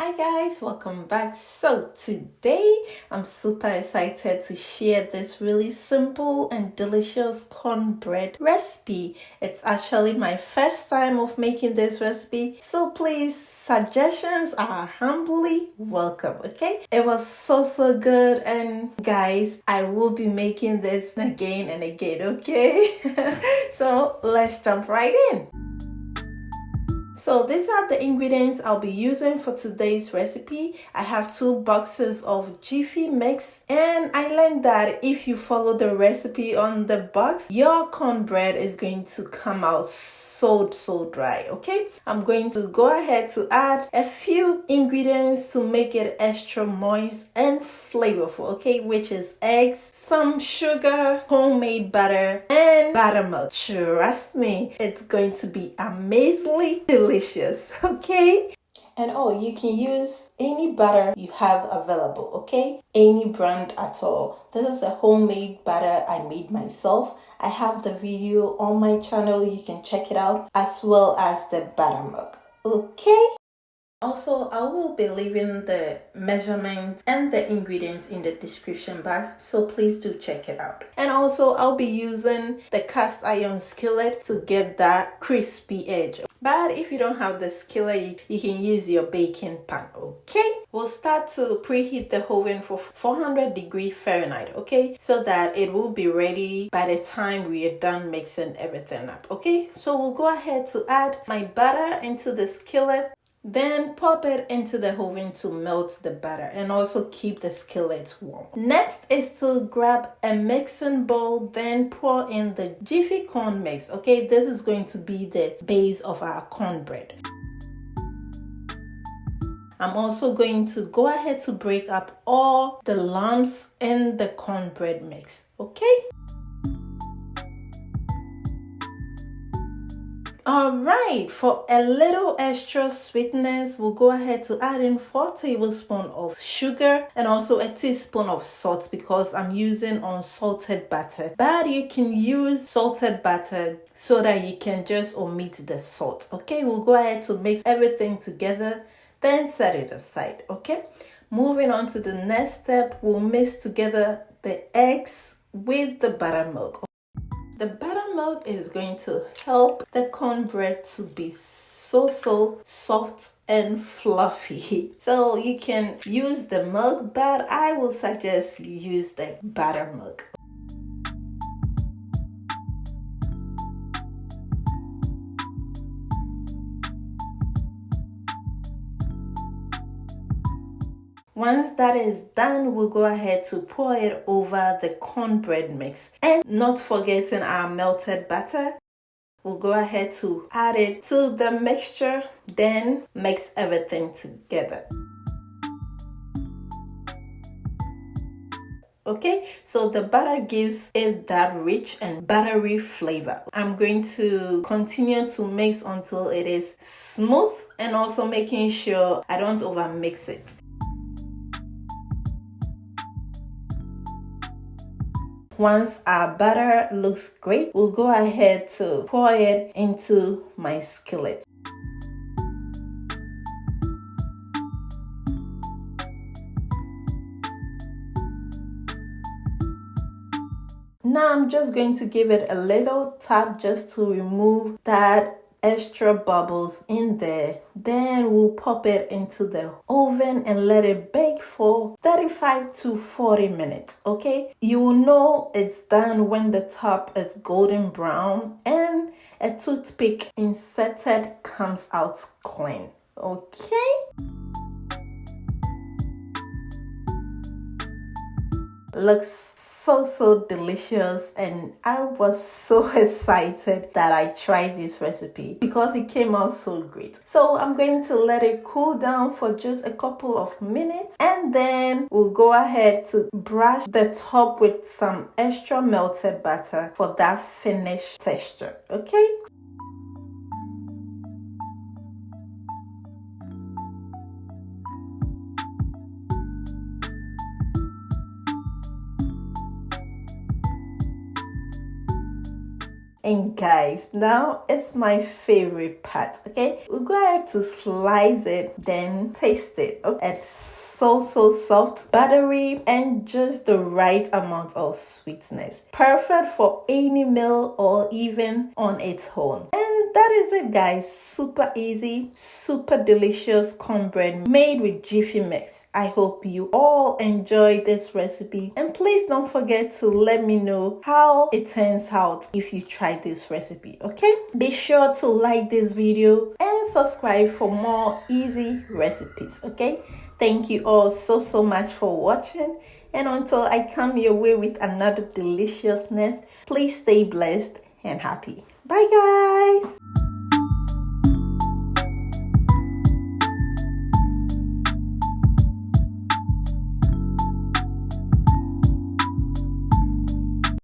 Hi guys, welcome back. So today I'm super excited to share this really simple and delicious cornbread recipe. It's actually my first time of making this recipe, so please, suggestions are humbly welcome, okay? It was so good, and guys, I will be making this again and again, okay? So let's jump right in. So these are the ingredients I'll be using for today's recipe. I have 2 boxes of Jiffy mix, and I learned that if you follow the recipe on the box, your cornbread is going to come out so dry. Okay, I'm going to go ahead to add a few ingredients to make it extra moist and flavorful, okay, which is eggs, some sugar, homemade butter, and buttermilk. Trust me, it's going to be amazingly delicious. Okay, and you can use any butter you have available, okay? Any brand at all. This is a homemade butter I made myself. I have the video on my channel. You can check it out, as well as the buttermilk, okay? Also, I will be leaving the measurements and the ingredients in the description box, so please do check it out. And also, I'll be using the cast iron skillet to get that crispy edge. But if you don't have the skillet, you can use your baking pan, okay? We'll start to preheat the oven for 400 degrees Fahrenheit, okay? So that it will be ready by the time we are done mixing everything up, okay? So we'll go ahead to add my butter into the skillet. Then pop it into the oven to melt the butter and also keep the skillet warm. Next is to grab a mixing bowl, then pour in the Jiffy corn mix. Okay, this is going to be the base of our cornbread. I'm also going to go ahead to break up all the lumps in the cornbread mix. Okay. Alright, for a little extra sweetness, we'll go ahead to add in 4 tablespoons of sugar and also a teaspoon of salt because I'm using unsalted butter. But you can use salted butter so that you can just omit the salt. Okay, we'll go ahead to mix everything together, then set it aside. Okay, moving on to the next step, we'll mix together the eggs with the buttermilk. The buttermilk is going to help the cornbread to be so soft and fluffy. So you can use the milk, but I will suggest you use the buttermilk. Once that is done, we'll go ahead to pour it over the cornbread mix. And not forgetting our melted butter. We'll go ahead to add it to the mixture, then mix everything together. Okay, so the butter gives it that rich and buttery flavor. I'm going to continue to mix until it is smooth and also making sure I don't overmix it. Once our butter looks great, we'll go ahead to pour it into my skillet. Now I'm just going to give it a little tap just to remove that extra bubbles in there. Then we'll pop it into the oven and let it bake for 35 to 40 minutes. Okay, you will know it's done when the top is golden brown and a toothpick inserted comes out clean. Okay, looks so delicious, and I was so excited that I tried this recipe because it came out so great. So I'm going to let it cool down for just a couple of minutes, and then we'll go ahead to brush the top with some extra melted butter for that finished texture. Okay, And guys, now it's my favorite part, okay? We're going to slice it, then taste it. Okay? It's so soft, buttery, and just the right amount of sweetness. Perfect for any meal or even on its own. And that is it, guys. Super easy, super delicious cornbread made with Jiffy mix. I hope you all enjoyed this recipe, and please don't forget to let me know how it turns out if you try this recipe, okay? Be sure to like this video and subscribe for more easy recipes, okay? Thank you all so much for watching, and until I come your way with another deliciousness, please stay blessed and happy. Bye guys.